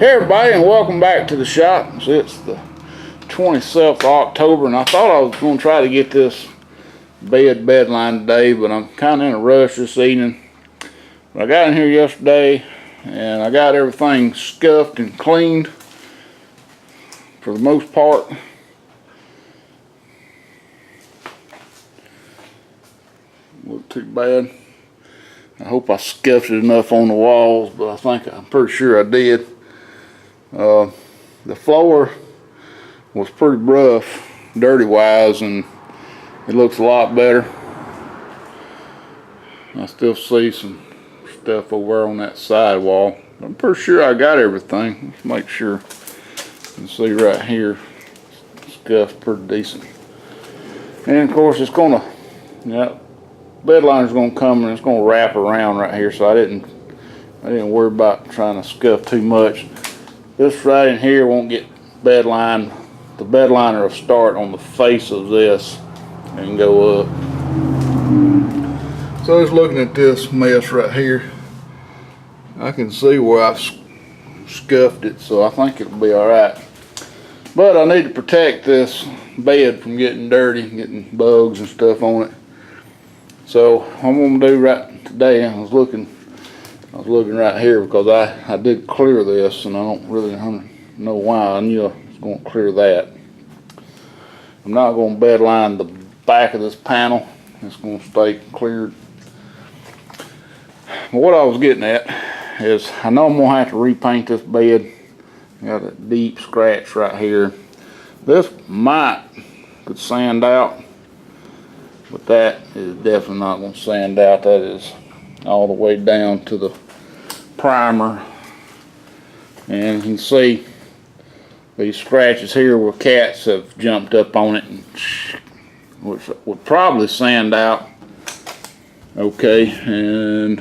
Hey everybody, and welcome back to the shop. So it's the 27th of October, and I thought I was going to try to get this bed line today, but I'm kind of in a rush this evening. But I got in here yesterday, and I got everything scuffed and cleaned for the most part. Look too bad. I hope I scuffed it enough on the walls, but I'm pretty sure I did. The floor was pretty rough, dirty wise, and it looks a lot better. I still see some stuff over on that side wall. I'm pretty sure I got everything. Let's make sure. You can see right here, scuffed pretty decent. And of course it's gonna, bed liner's gonna come and it's gonna wrap around right here, so I didn't worry about trying to scuff too much. This right in here won't get bed line. The bed liner will start on the face of this and go up. So I was looking at this mess right here. I can see where I've scuffed it, so I think it'll be alright. But I need to protect this bed from getting dirty, getting bugs and stuff on it. So what I'm gonna do right today, I was looking right here because I did clear this, and I don't really know why. I knew I was going to clear that. I'm not going to bed line the back of this panel. It's going to stay cleared. But what I was getting at is I know I'm going to have to repaint this bed. Got a deep scratch right here. This could sand out, but that is definitely not going to sand out. That is all the way down to the primer, and you can see these scratches here where cats have jumped up on it, which would probably sand out okay. And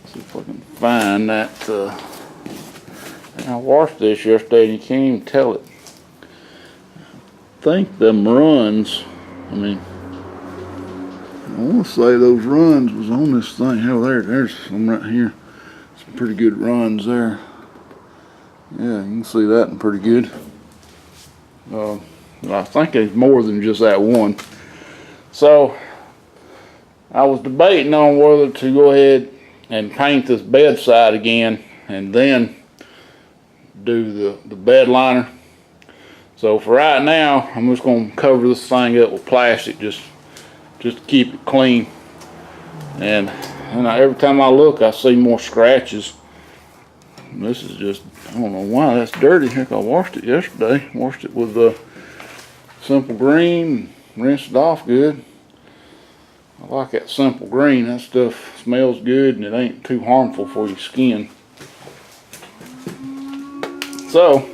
see if I can find that. I washed this yesterday and you can't even tell it. I think them runs, I want to say those runs was on this thing. Hell, there's some right here. Some pretty good runs there. Yeah, you can see that pretty good. I think there's more than just that one. So I was debating on whether to go ahead and paint this bedside again and then do the bed liner. So for right now, I'm just going to cover this thing up with plastic just to keep it clean. And every time I look, I see more scratches. And this is just, I don't know why that's dirty. Heck, I washed it yesterday. Washed it with simple green, rinsed it off good. I like that simple green. That stuff smells good and it ain't too harmful for your skin. So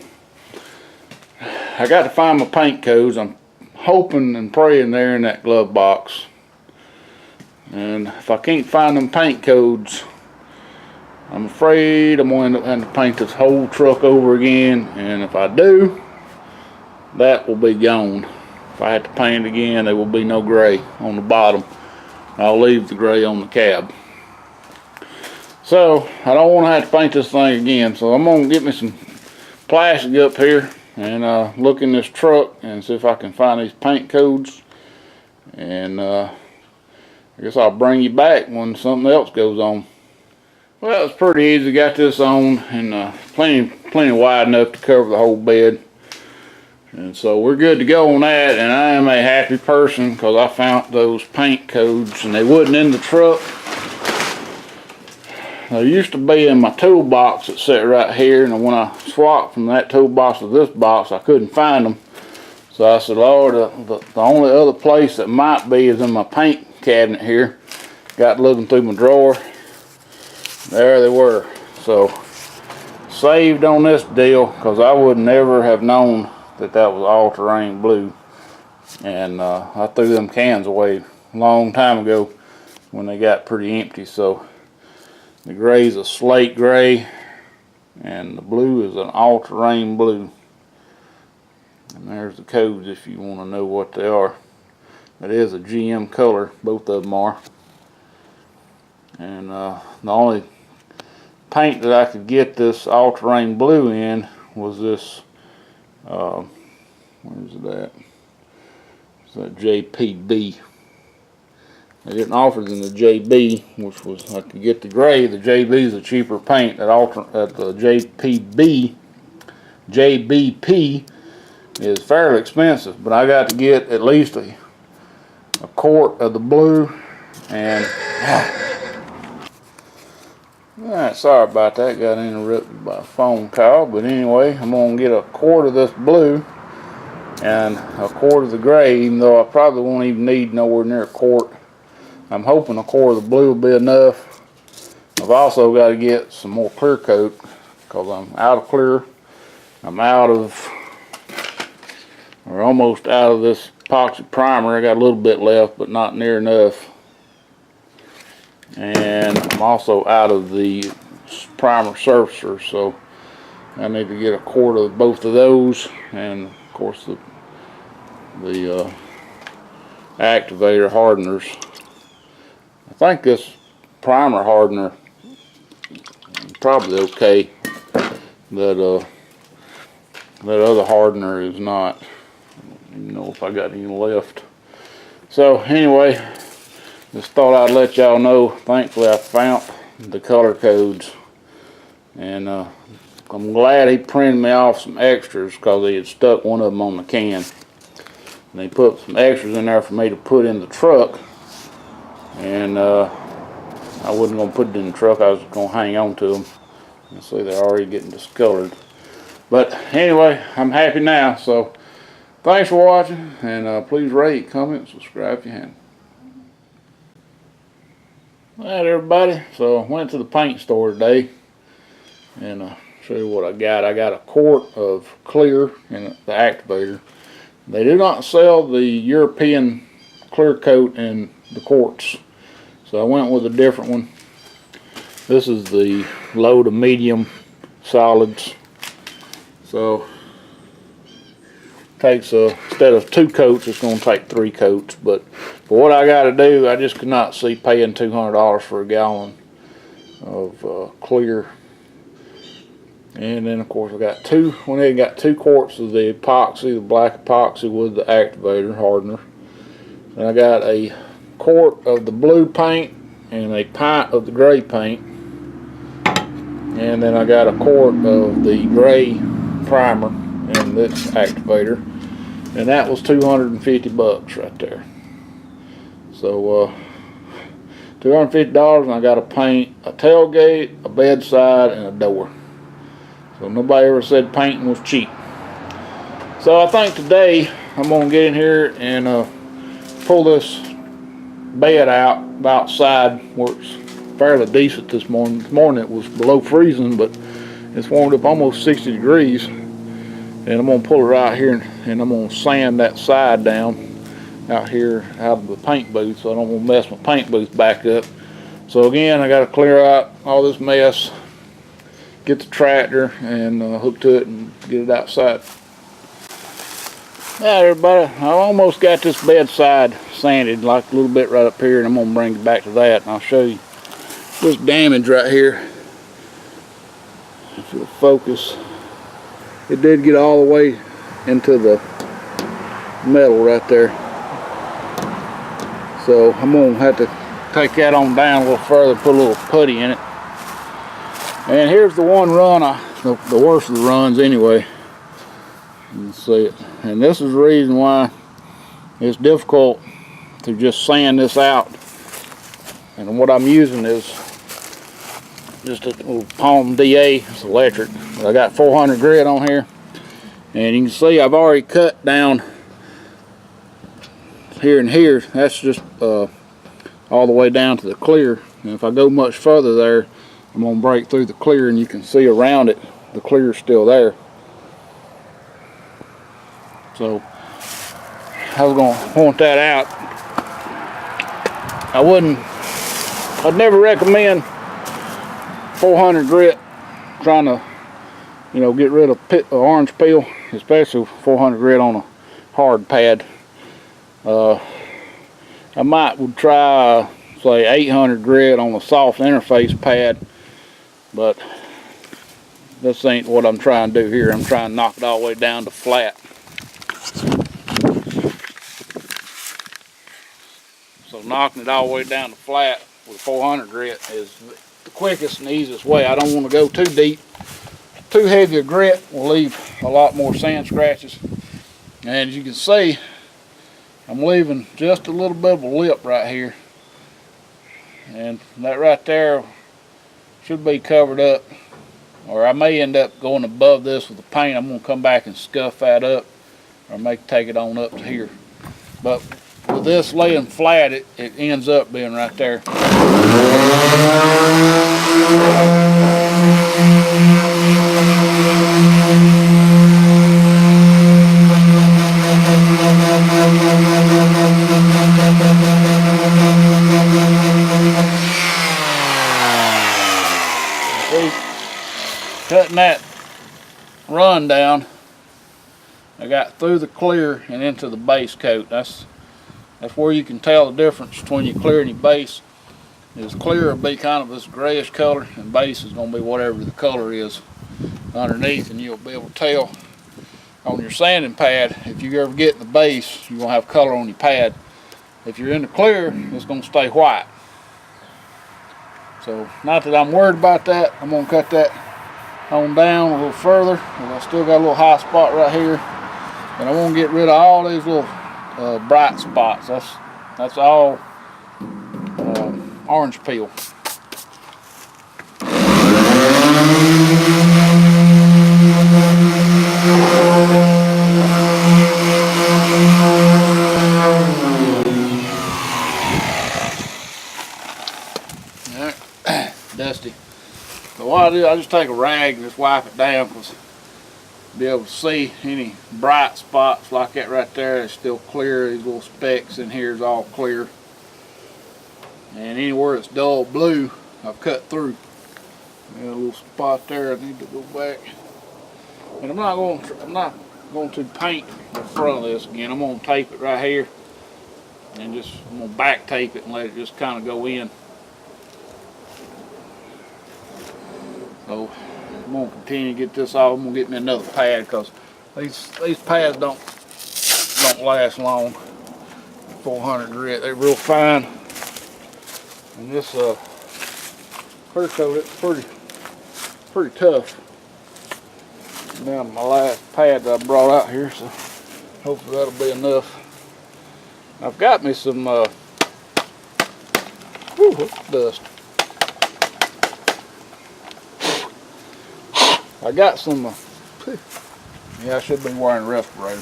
I got to find my paint codes. I'm hoping and praying they're in that glove box. And if I can't find them paint codes, I'm afraid I'm going to end up having to paint this whole truck over again. And if I do, that will be gone. If I have to paint it again, there will be no gray on the bottom. I'll leave the gray on the cab. So I don't want to have to paint this thing again. So I'm going to get me some plastic up here and look in this truck and see if I can find these paint codes. And I guess I'll bring you back when something else goes on. Well, it's pretty easy. Got this on and plenty wide enough to cover the whole bed. And so we're good to go on that. And I am a happy person because I found those paint codes and they wasn't in the truck. They used to be in my toolbox that sat right here, and when I swapped from that toolbox to this box, I couldn't find them. So I said, Lord, the only other place that might be is in my paint cabinet here. Got looking through my drawer. There they were. So saved on this deal because I would never have known that was all-terrain blue. And I threw them cans away a long time ago when they got pretty empty. So the gray is a slate gray, and the blue is an all-terrain blue. And there's the codes if you want to know what they are. It is a GM color, both of them are. And the only paint that I could get this all-terrain blue in was this, where is it at? It's that JPB. They didn't offer it in the JB, which was, I could get the gray. The JB is a cheaper paint. At the JBP is fairly expensive, but I got to get at least a quart of the blue. And alright, sorry about that, got interrupted by a phone call, but anyway, I'm going to get a quart of this blue and a quart of the gray, even though I probably won't even need nowhere near a quart. I'm hoping a quart of the blue will be enough. I've also got to get some more clear coat because I'm out of clear. I'm out of, or almost out of this epoxy primer. I got a little bit left, but not near enough. And I'm also out of the primer surfacer, so I need to get a quart of both of those, and of course the activator hardeners. I think this primer hardener is probably okay. That other hardener is not. I don't even know if I got any left. So anyway, just thought I'd let y'all know. Thankfully I found the color codes, and I'm glad he printed me off some extras because he had stuck one of them on the can. And they put some extras in there for me to put in the truck, and I wasn't going to put it in the truck. I was going to hang on to them. You see they're already getting discolored. But anyway, I'm happy now. So thanks for watching, and please rate, comment, subscribe if you haven't. Alright everybody, so I went to the paint store today, and I'll show you what I got. I got a quart of clear and the activator. They do not sell the European clear coat in the quarts, so I went with a different one. This is the low to medium solids. So takes instead of 2 coats, it's going to take 3 coats. But for what I got to do, I just could not see paying $200 for a gallon of clear. And then of course I got got 2 quarts of the epoxy, the black epoxy with the activator hardener. And I got a quart of the blue paint and a pint of the gray paint. And then I got a quart of the gray primer and this activator, and that was $250 right there. So $250, and I got to paint a tailgate, a bedside, and a door. So nobody ever said painting was cheap. So I think today I'm gonna get in here and pull this bed out outside where it's fairly decent this morning. This morning it was below freezing, but it's warmed up almost 60 degrees. And I'm going to pull it right here, and I'm going to sand that side down out here out of the paint booth, so I don't want to mess my paint booth back up. So again, I got to clear out all this mess, get the tractor, and hook to it and get it outside. Alright everybody, I almost got this bedside sanded like a little bit right up here, and I'm going to bring it back to that, and I'll show you this damage right here. If you'll focus. It did get all the way into the metal right there. So I'm going to have to take that on down a little further, put a little putty in it. And here's the one run, the worst of the runs anyway. You can see it. And this is the reason why it's difficult to just sand this out. And what I'm using is just a little Palm DA, it's electric. I got 400 grit on here, and you can see I've already cut down here and here. That's just all the way down to the clear, and if I go much further there, I'm going to break through the clear, and you can see around it the clear is still there. So I was going to point that out. I'd never recommend 400 grit trying to, you know, get rid of orange peel, especially 400 grit on a hard pad. I would try say 800 grit on a soft interface pad, But this ain't what I'm trying to do here. I'm trying to knock it all the way down to flat. So knocking it all the way down to flat with a 400 grit is the quickest and easiest way. I don't want to go too deep. Too heavy a grit will leave a lot more sand scratches. And as you can see, I'm leaving just a little bit of a lip right here. And that right there should be covered up. Or I may end up going above this with the paint. I'm going to come back and scuff that up. Or I may take it on up to here. But with this laying flat, it ends up being right there. See, cutting that run down, I got through the clear and into the base coat. That's where you can tell the difference between your clear and your base. Is clear will be kind of this grayish color, and base is going to be whatever the color is underneath, and you'll be able to tell on your sanding pad. If you ever get in the base, you're going to have color on your pad. If you're in the clear, it's going to stay white. So, not that I'm worried about that. I'm going to cut that on down a little further. And I still got a little high spot right here. And I want to get rid of all these little bright spots. That's all orange peel. Dusty. So what I do, I just take a rag and just wipe it down, because be able to see any bright spots like that right there. It's still clear. These little specks in here is all clear. And anywhere it's dull blue, I've cut through. Got a little spot there. I need to go back. And I'm not going to paint the front of this again. I'm going to tape it right here, and I'm going to back tape it and let it just kind of go in. So I'm going to continue to get this off. I'm going to get me another pad, because these pads don't last long. 400 grit, they're real fine. And this clear coat, it's pretty tough. Now my last pad that I brought out here, so hopefully that'll be enough. I've got me some dust. I got some, yeah, I should be wearing a respirator.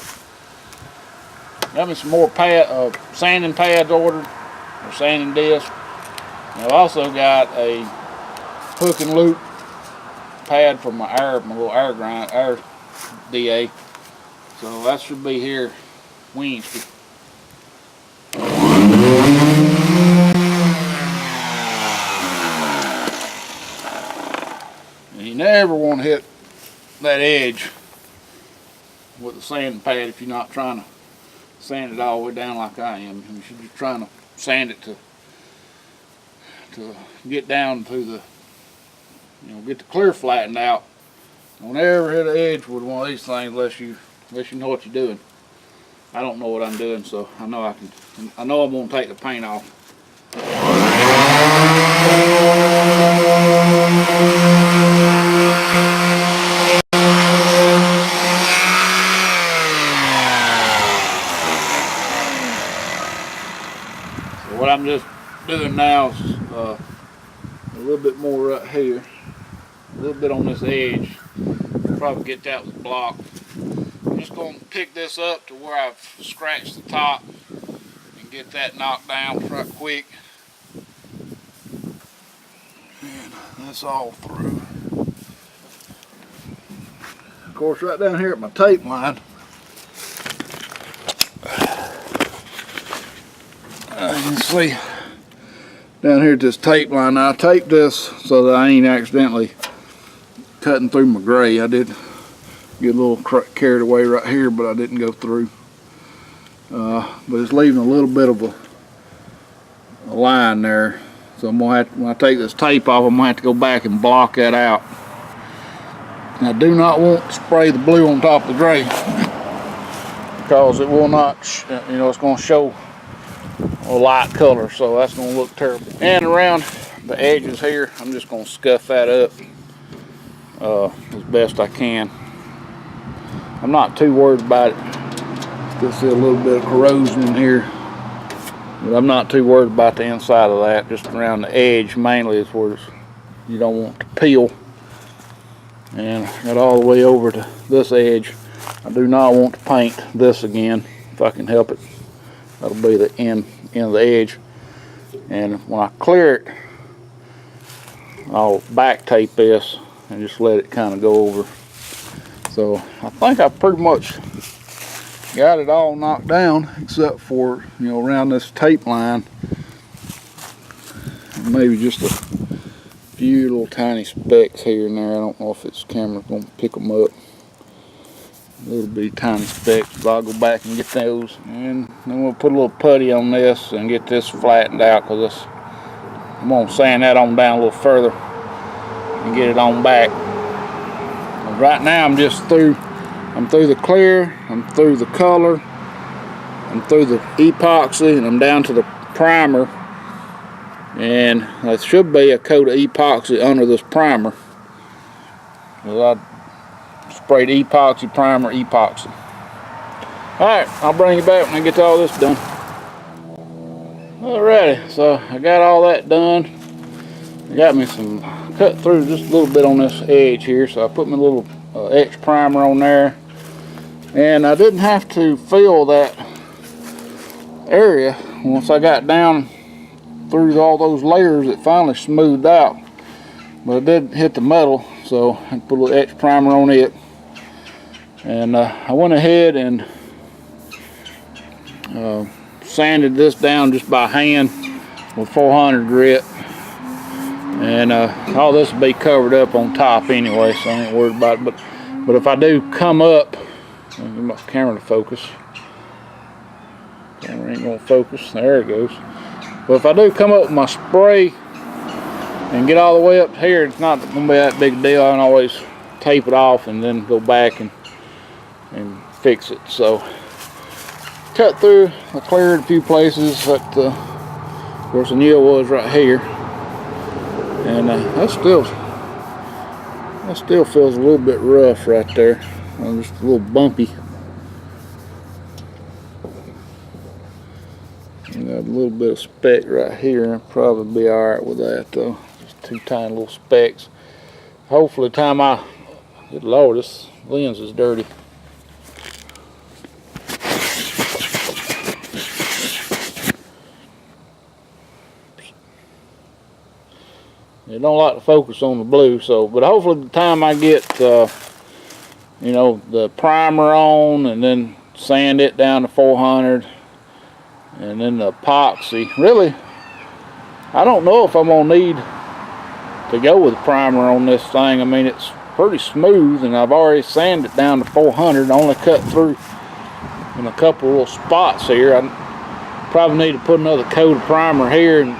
Got me some more sanding pads ordered, or sanding disc. And I've also got a hook and loop pad for my little air DA. So that should be here Wednesday. And you never want to hit that edge with a sanding pad if you're not trying to sand it all the way down like I am. You should be trying to sand it to get down to the, get the clear flattened out. Don't ever hit an edge with one of these things unless you know what you're doing. I don't know what I'm doing, so I know I'm gonna take the paint off. So what I'm just doing now is a little bit more right here, a little bit on this edge. Probably get that with a block. I'm just going to pick this up to where I've scratched the top and get that knocked down right quick. And that's all through. Of course, right down here at my tape line, you can see down here at this tape line. Now I taped this so that I ain't accidentally cutting through my gray. I did get a little carried away right here, but I didn't go through. But it's leaving a little bit of a line there, so So I'm gonna have to, when I take this tape off, I'm gonna have to go back and block that out. And I do not want to spray the blue on top of the gray because it will not, you know, it's gonna show a light color, so that's gonna look terrible. And around the edges here, I'm just gonna scuff that up as best I can. I'm not too worried about it. Still see a little bit of corrosion in here, but I'm not too worried about the inside of that. Just around the edge mainly is where you don't want to peel. And got all the way over to this edge. I do not want to paint this again if I can help it. That'll be the end of the edge. And when I clear it, I'll back tape this and just let it kind of go over. So I think I pretty much got it all knocked down except for, you know, around this tape line. Maybe just a few little tiny specks here and there. I don't know if this camera's gonna pick them up. A little bit tiny specks, but I'll go back and get those. And then we'll put a little putty on this and get this flattened out, because I'm gonna sand that on down a little further and get it on back. And right now I'm just through. I'm through the clear, I'm through the color, I'm through the epoxy, and I'm down to the primer. And there should be a coat of epoxy under this primer. Well, I sprayed epoxy, primer, epoxy. Alright, I'll bring you back when I get all this done. Alrighty, so I got all that done. I got me some, cut through just a little bit on this edge here, so I put my little X primer on there. And I didn't have to fill that area once I got down through all those layers. It finally smoothed out, but it did hit the metal, so I put a little X primer on it. And I went ahead and sanded this down just by hand with 400 grit, and all this will be covered up on top anyway, so I ain't worried about it. But if I do come up, I'll get my camera to focus. Camera ain't gonna focus. There it goes. But if I do come up with my spray and get all the way up here, it's not gonna be that big a deal. I can always tape it off and then go back and fix it. So cut through, I cleared a few places that of course the nail was right here, and that still feels a little bit rough right there, just a little bumpy. And got a little bit of speck right here. I'll probably be alright with that though. Just two tiny little specks. Hopefully the time good Lord, this lens is dirty. It don't like to focus on the blue, so, but hopefully the time I get you know, the primer on and then sand it down to 400 and then the epoxy, really I don't know if I'm gonna need to go with primer on this thing. I mean, it's pretty smooth and I've already sanded it down to 400. I only cut through in a couple little spots here. I probably need to put another coat of primer here and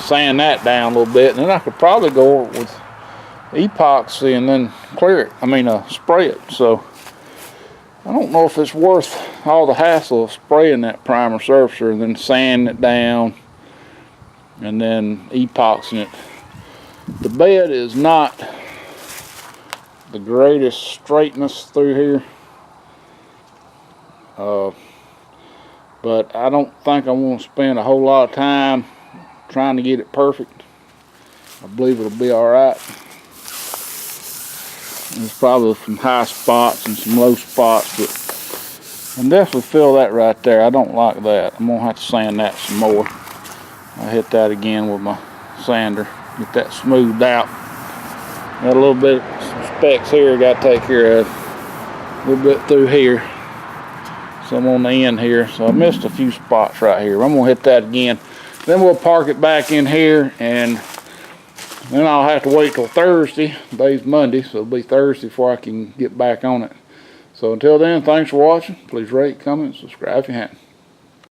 sand that down a little bit, and then I could probably go with epoxy and then clear it, spray it. So I don't know if it's worth all the hassle of spraying that primer surfacer and then sanding it down and then epoxying it. The bed is not the greatest straightness through here, but I don't think I want to spend a whole lot of time trying to get it perfect. I believe it'll be alright. There's probably some high spots and some low spots, but I definitely feel that right there. I don't like that. I'm gonna have to sand that some more. I'll hit that again with my sander, get that smoothed out. Got a little bit of some specks here I gotta take care of. A little bit through here, some on the end here, so I missed a few spots right here. I'm gonna hit that again. Then we'll park it back in here, and then I'll have to wait till Thursday. Today's Monday, so it'll be Thursday before I can get back on it. So until then, thanks for watching. Please rate, comment, subscribe if you haven't.